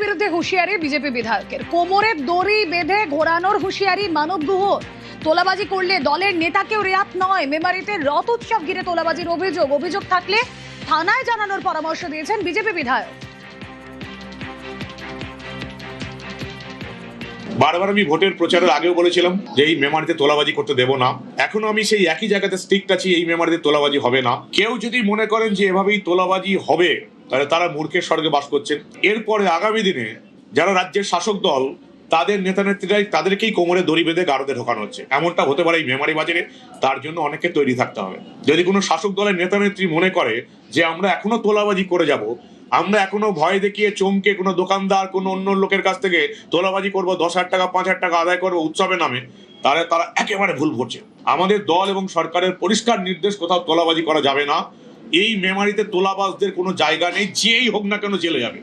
বিরুদ্ধে হুঁশিয়ারি বিজেপি বিধায়কের। কোমরে দড়ি বেঁধে ঘোরানোর হুঁশিয়ারি মানব গুহর। তোলাবাজি করলে দলের নেতাকেও রেয়াত নয়। মেমারিতে রথ উৎসব ঘিরে তোলাবাজির অভিযোগ থাকলে থানায় জানানোর পরামর্শ দিয়েছেন বিজেপি বিধায়ক। বারবার আমি ভোটের প্রচারের আগেও বলেছিলাম যে এই মেমারিতে তোলাবাজি করতে দেব না। এখনো আমি সেই একই জায়গাতে স্ট্রিক্ট আছি, এই মেমারিতে তোলাবাজি হবে না। কেউ যদি মনে করেন যে এভাবেই তোলাবাজি হবে, তাহলে তারা মূর্খের স্বর্গে বাস করছেন। এরপরে আগামী দিনে যারা রাজ্যের শাসক দল, তাদের নেতা নেত্রীরাই তাদেরকেই কোমরে দড়ি বেঁধে গারদে ঢোকানো হচ্ছে। এমনটা হতে পারে এই মেমারি বাজারে। তার জন্য অনেকে তৈরি থাকতে হবে। যদি কোনো শাসক দলের নেতা নেত্রী মনে করে যে আমরা এখনো তোলাবাজি করে যাব, আমরা এখনো ভয় দেখিয়ে চমকে কোনো দোকানদার কোনো অন্য লোকের কাছ থেকে তোলাবাজি করবো, 10,000 টাকা 5,000 টাকা আদায় করবো উৎসবের নামে, তাহলে তারা একেবারে ভুল করছে। আমাদের দল এবং সরকারের পরিষ্কার নির্দেশ, কোথাও তোলাবাজি করা যাবে না। এই মেমারিতে তোলাবাজদের কোনো জায়গা নেই, যেই হোক না কেন জেলে যাবে।